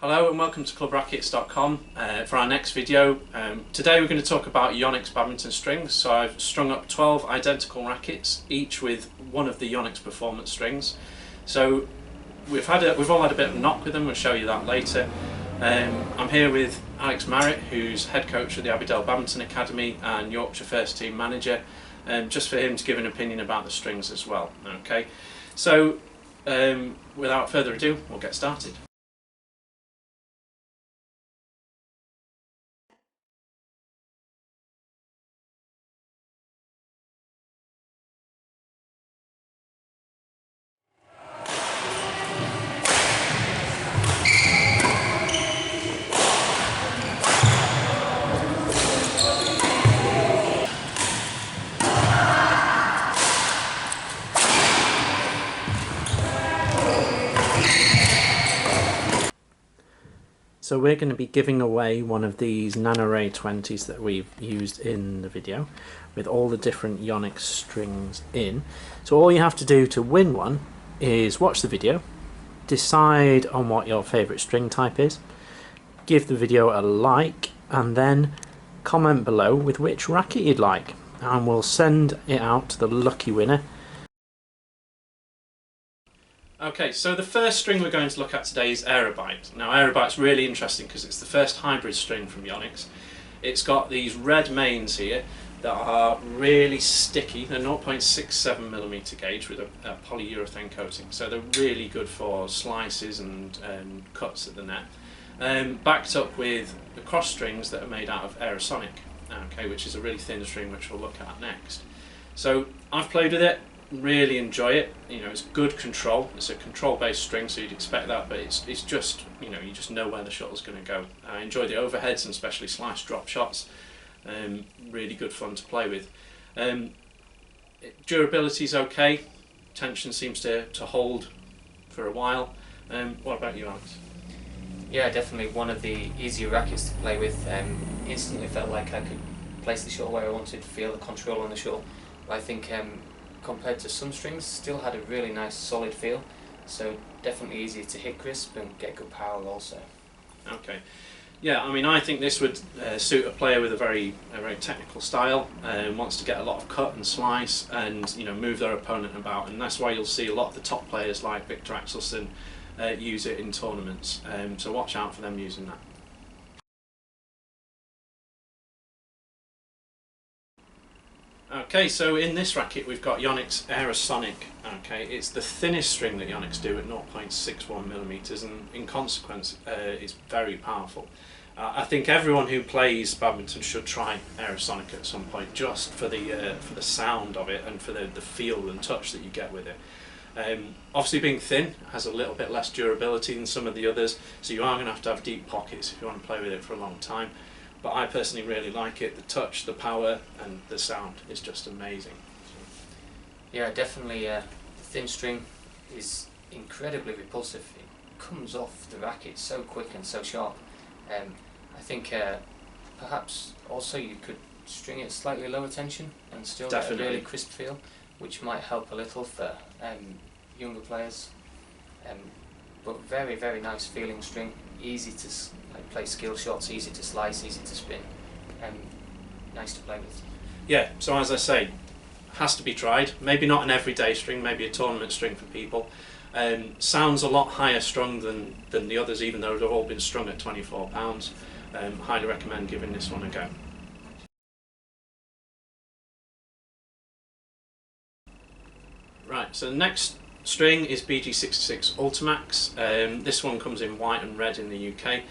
Hello and welcome to ClubRackets.com for our next video. Today we're going to talk about Yonex Badminton strings. So I've strung up 12 identical rackets, each with one of the Yonex performance strings. So we've all had a bit of a knock with them. We'll show you that later. I'm here with Alex Marriott, who's head coach of the Aberdeen Badminton Academy and Yorkshire first team manager, just for him to give an opinion about the strings as well. Okay, so without further ado, we'll get started. So we're going to be giving away one of these NanoRay 20s that we've used in the video with all the different Yonex strings in. So all you have to do to win one is watch the video, decide on what your favourite string type is, give the video a like, and then comment below with which racket you'd like, and we'll send it out to the lucky winner. Okay, so the first string we're going to look at today is Aerobite. Now Aerobite's really interesting because it's the first hybrid string from Yonex. It's got these red mains here that are really sticky. They're 0.67mm gauge with a polyurethane coating, so they're really good for slices and cuts at the net. Backed up with the cross strings that are made out of Aerosonic, okay, which is a really thin string which we'll look at next. So I've played with it. Really enjoy it. You know, it's good control. It's a control-based string, so you'd expect that, but it's just, you know, you just know where the shuttle's going to go. I enjoy the overheads and especially slice drop shots. Really good fun to play with. Durability is okay. Tension seems to hold for a while. What about you, Alex? Yeah, definitely one of the easier rackets to play with. Instantly felt like I could place the shuttle where I wanted, feel the control on the shuttle. I think compared to some strings, still had a really nice solid feel, so definitely easier to hit crisp and get good power also. Okay, yeah, I mean, I think this would suit a player with a very technical style and wants to get a lot of cut and slice and, you know, move their opponent about, and that's why you'll see a lot of the top players like Victor Axelsen use it in tournaments, so watch out for them using that. Okay, so in this racket we've got Yonex Aerosonic. Okay, it's the thinnest string that Yonex do at 0.61mm, and in consequence it's very powerful. I think everyone who plays badminton should try Aerosonic at some point, just for the sound of it and for the feel and touch that you get with it. Obviously being thin has a little bit less durability than some of the others, so you are going to have deep pockets if you want to play with it for a long time. But I personally really like it. The touch, the power, and the sound is just amazing. Yeah, definitely. The thin string is incredibly repulsive. It comes off the racket so quick and so sharp. I think perhaps also you could string it slightly lower tension and still get a really crisp feel, which might help a little for younger players. But very, very nice feeling string. Easy to play skill shots, easy to slice, easy to spin, nice to play with. Yeah, so as I say, has to be tried. Maybe not an everyday string, maybe a tournament string for people. Sounds a lot higher strung than the others, even though they've all been strung at £24. Highly recommend giving this one a go. Right, so the next string is BG66 Ultimax. This one comes in white and red in the UK.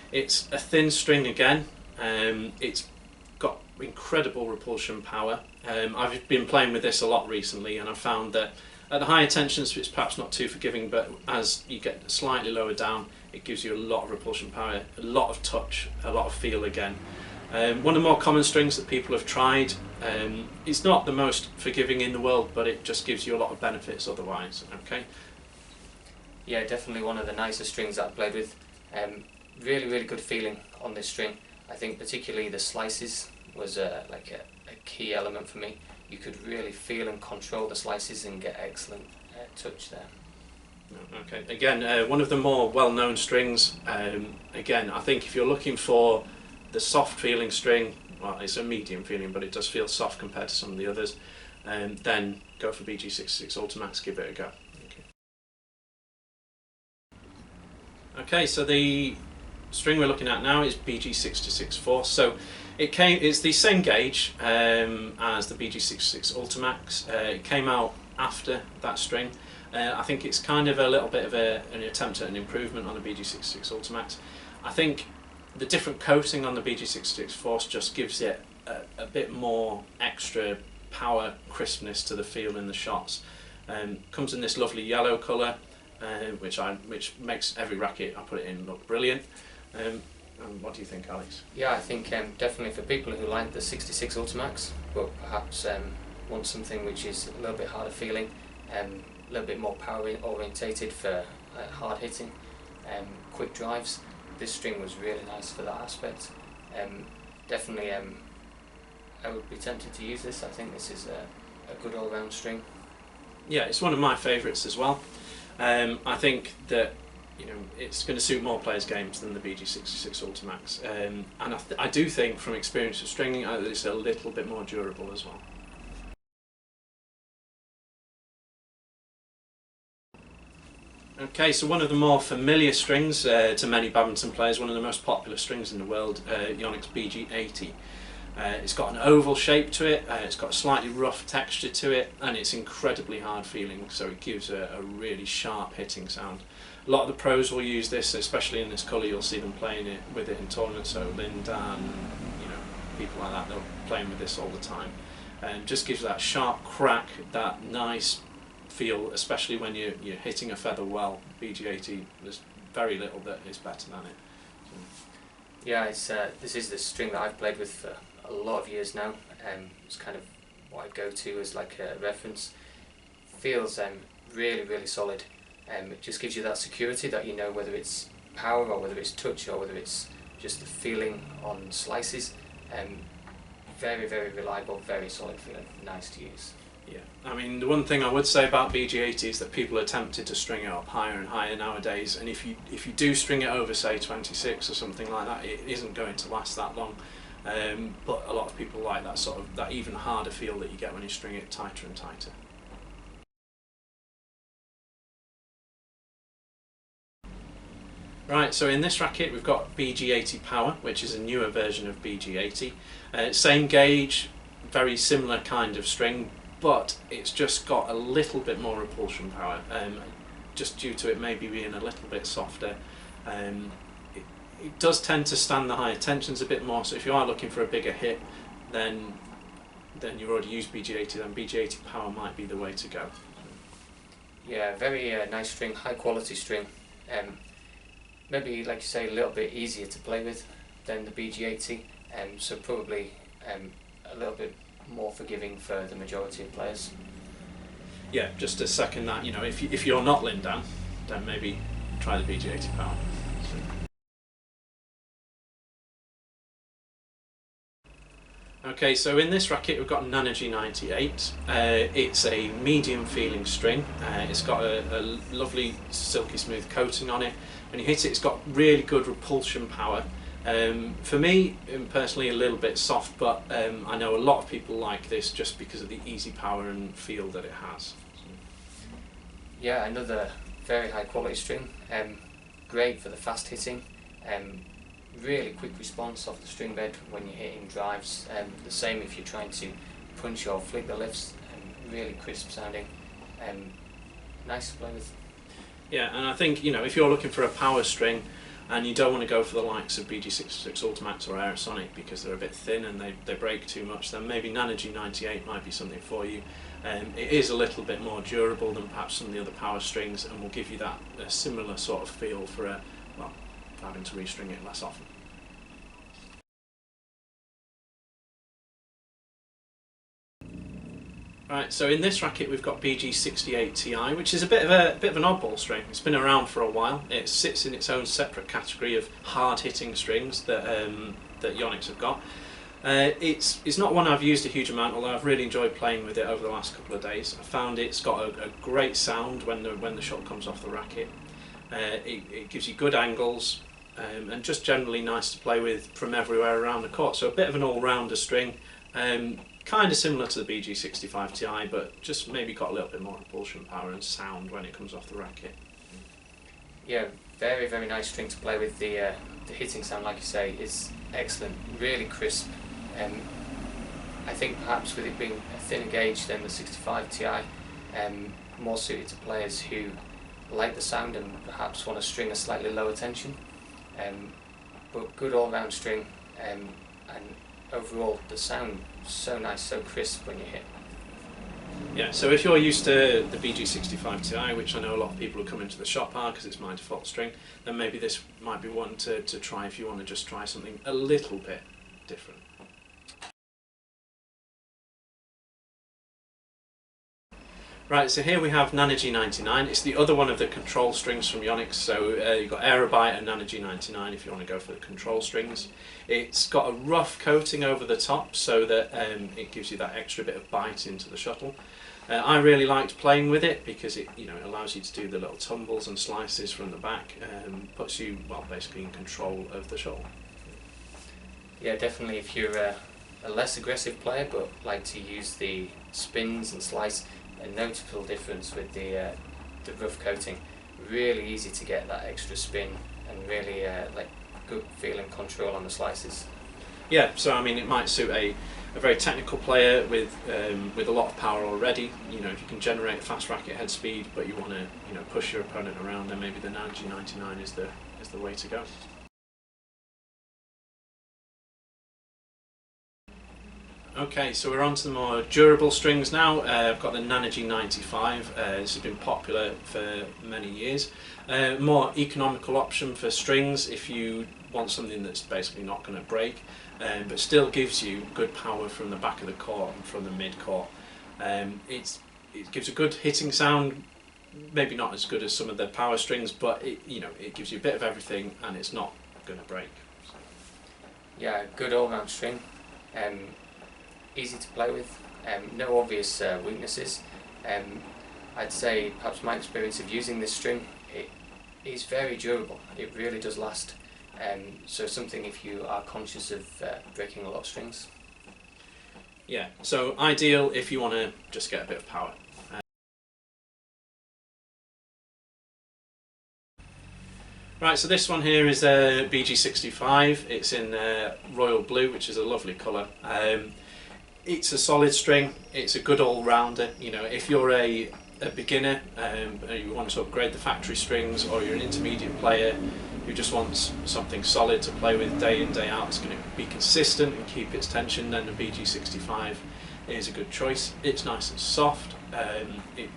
It's a thin string again. It's got incredible repulsion power. I've been playing with this a lot recently, and I've found that at the higher tensions it's perhaps not too forgiving, but as you get slightly lower down it gives you a lot of repulsion power, a lot of touch, a lot of feel again. One of the more common strings that people have tried. It's not the most forgiving in the world, but it just gives you a lot of benefits otherwise. Okay. Yeah, definitely one of the nicer strings that I've played with. Really, really good feeling on this string. I think particularly the slices was like a key element for me. You could really feel and control the slices and get excellent touch there. Okay, again, one of the more well-known strings. Again, I think if you're looking for the soft feeling string, well, it's a medium feeling, but it does feel soft compared to some of the others, then go for BG66 Ultimax, give it a go. Okay, so the string we're looking at now is BG66 Force. So it's the same gauge as the BG66 Ultimax. It came out after that string. I think it's kind of a little bit of an attempt at an improvement on the BG66 Ultimax. I think the different coating on the BG66 Force just gives it a bit more extra power, crispness to the feel in the shots. Comes in this lovely yellow colour, which makes every racket I put it in look brilliant. And what do you think, Alex? Yeah, I think definitely for people who like the 66 Ultimax, but perhaps want something which is a little bit harder feeling, a little bit more power orientated for hard hitting, quick drives, this string was really nice for that aspect. Definitely I would be tempted to use this. I think this is a good all-round string. Yeah, it's one of my favourites as well. I think that it's going to suit more players' games than the BG66 Ultimax, and I do think from experience of stringing that it's a little bit more durable as well. Okay, so one of the more familiar strings to many badminton players, one of the most popular strings in the world, Yonex BG80. It's got an oval shape to it, it's got a slightly rough texture to it, and it's incredibly hard feeling, so it gives a really sharp hitting sound. A lot of the pros will use this, especially in this colour. You'll see them playing it with it in tournaments, so Linda and people like that, they're playing with this all the time. And just gives that sharp crack, that nice feel, especially when you're hitting a feather well. BG80, there's very little that is better than it. Yeah, this is the string that I've played with for a lot of years now. It's kind of what I go to as like a reference. Feels really, really solid. It just gives you that security that you know whether it's power or whether it's touch or whether it's just the feeling on slices. Very, very reliable, very solid feeling, nice to use. Yeah, I mean, the one thing I would say about BG80 is that people are tempted to string it up higher and higher nowadays, and if you do string it over, say 26 or something like that, it isn't going to last that long. But a lot of people like that even harder feel that you get when you string it tighter and tighter. Right, so in this racket we've got BG80 Power, which is a newer version of BG80. Same gauge, very similar kind of string, but it's just got a little bit more repulsion power, just due to it maybe being a little bit softer. It does tend to stand the higher tensions a bit more, so if you are looking for a bigger hit, then you've already used BG80, then BG80 Power might be the way to go. Yeah, very nice string, high quality string. Maybe, like you say, a little bit easier to play with than the BG80, so probably a little bit more forgiving for the majority of players. Yeah, just to second that, if you're not Lindan, then maybe try the BG80 Power. Okay, so in this racket we've got Nanogy 98. It's a medium feeling string. It's got a lovely silky smooth coating on it. When you hit it, it's got really good repulsion power. For me, personally, a little bit soft, but I know a lot of people like this just because of the easy power and feel that it has. Yeah, another very high quality string. Great for the fast hitting. Really quick response off the string bed when you're hitting drives. The same if you're trying to punch or flick the lifts. Really crisp sounding. Nice to play with. Yeah, and I think if you're looking for a power string and you don't want to go for the likes of BG66 Ultimax or Aerosonic because they're a bit thin and they break too much, then maybe Nanogy 98 might be something for you. It is a little bit more durable than perhaps some of the other power strings, and will give you that similar sort of feel for having to restring it less often. Right, so in this racket we've got BG68 Ti, which is a bit of an oddball string. It's been around for a while. It sits in its own separate category of hard-hitting strings that Yonex have got. It's not one I've used a huge amount, although I've really enjoyed playing with it over the last couple of days. I found it's got a great sound when the shot comes off the racket. It gives you good angles, and just generally nice to play with from everywhere around the court. So a bit of an all-rounder string, kind of similar to the BG65 Ti, but just maybe got a little bit more propulsion power and sound when it comes off the racket. Yeah, very, very nice string to play with. The hitting sound, like you say, is excellent, really crisp. I think perhaps with it being a thinner gauge than the 65 Ti, more suited to players who like the sound and perhaps want to string a slightly lower tension. But good all-round string, and overall the sound so nice, so crisp when you hit. Yeah, so if you're used to the BG65 Ti, which I know a lot of people who come into the shop are because it's my default string, then maybe this might be one to try if you want to just try something a little bit different. Right, so here we have Nanogy 99. It's the other one of the control strings from Yonex. So you've got Aerobite and Nanogy 99 if you want to go for the control strings. It's got a rough coating over the top so that it gives you that extra bit of bite into the shuttle. I really liked playing with it because it allows you to do the little tumbles and slices from the back, puts you basically in control of the shuttle. Yeah, definitely. If you're a less aggressive player but like to use the spins and slice, a notable difference with the rough coating. Really easy to get that extra spin and really like good feeling control on the slices. Yeah, so I mean it might suit a very technical player with a lot of power already. If you can generate fast racket head speed, but you want to push your opponent around, then maybe the Nanogy 99 is the way to go. Okay, so we're on to the more durable strings now. I've got the Nanogy 95. This has been popular for many years. More economical option for strings if you want something that's basically not going to break, but still gives you good power from the back of the court and from the mid-court. It gives a good hitting sound, maybe not as good as some of the power strings, but it gives you a bit of everything and it's not going to break. So. Yeah, good all-round string. Easy to play with, no obvious weaknesses. I'd say perhaps my experience of using this string, it is very durable, it really does last. So something if you are conscious of breaking a lot of strings. Yeah, so ideal if you want to just get a bit of power. Right, so this one here is a BG65. It's in royal blue, which is a lovely colour. It's a solid string, it's a good all-rounder. If you're a beginner and you want to upgrade the factory strings, or you're an intermediate player who just wants something solid to play with day in, day out, it's going to be consistent and keep its tension, then the BG65 is a good choice. It's nice and soft, it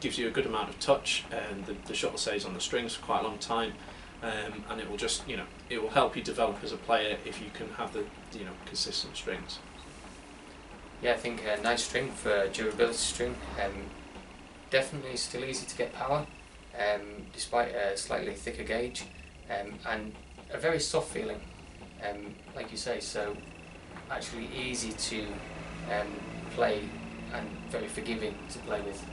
gives you a good amount of touch, and the shuttle stays on the strings for quite a long time, and it will just, it will help you develop as a player if you can have the, consistent strings. Yeah, I think a nice string for a durability string. Definitely still easy to get power, despite a slightly thicker gauge, and a very soft feeling, like you say, so actually easy to play and very forgiving to play with.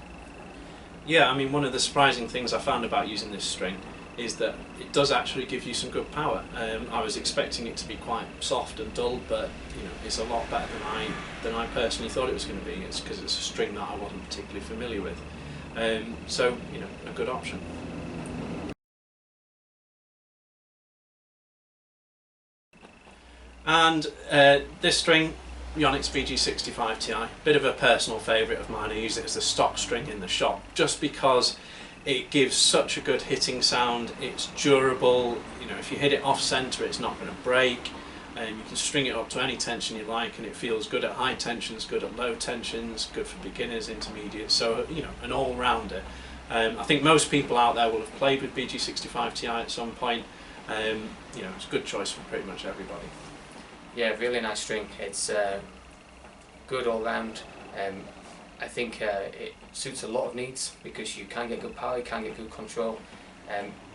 Yeah, I mean, one of the surprising things I found about using this string is that it does actually give you some good power. I was expecting it to be quite soft and dull, but it's a lot better than I personally thought it was going to be. It's because it's a string that I wasn't particularly familiar with. So a good option. And this string, Yonex BG65 Ti, bit of a personal favourite of mine. I use it as the stock string in the shop just because it gives such a good hitting sound. It's durable. If you hit it off centre, it's not going to break. You can string it up to any tension you like, and it feels good at high tensions, good at low tensions, good for beginners, intermediate. So an all-rounder. I think most people out there will have played with BG65 Ti at some point. It's a good choice for pretty much everybody. Yeah, really nice string. It's good all round. I think it suits a lot of needs because you can get good power, you can get good control.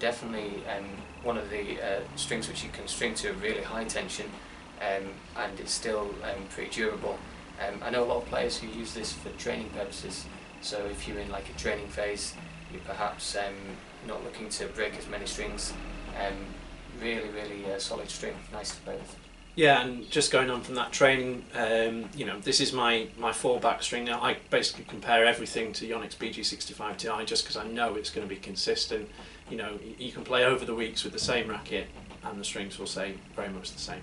Definitely one of the strings which you can string to a really high tension, and it's still pretty durable. I know a lot of players who use this for training purposes, so if you're in like a training phase, you're perhaps not looking to break as many strings, really solid string, nice to play with. Yeah, and just going on from that training, you know, this is my fallback string. Now, I basically compare everything to Yonex BG65 Ti just because I know it's going to be consistent. You know, you can play over the weeks with the same racket and the strings will stay very much the same.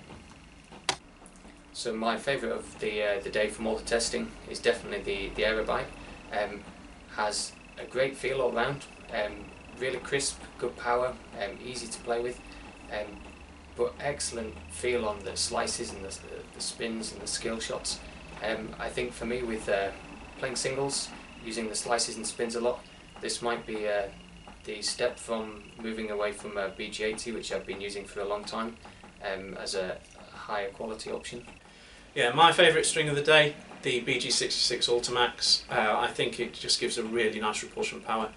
So my favourite of the day from all the testing is definitely the Aerobite. Has a great feel all round, really crisp, good power, easy to play with, but excellent feel on the slices and the spins and the skill shots. I think for me, with playing singles, using the slices and spins a lot, this might be the step from moving away from a BG80, which I've been using for a long time, as a higher quality option. Yeah, my favourite string of the day, the BG66 Ultimax. I think it just gives a really nice repulsion power.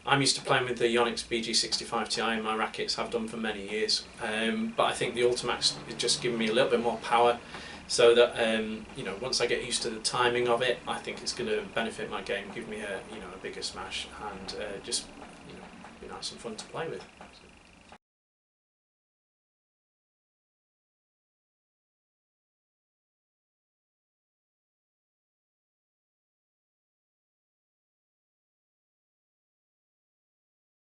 I'm used to playing with the Yonex BG65 Ti in my rackets, have done for many years, but I think the Ultimax is just giving me a little bit more power, so that you know, once I get used to the timing of it, I think it's going to benefit my game, give me a bigger smash, and just be nice and fun to play with.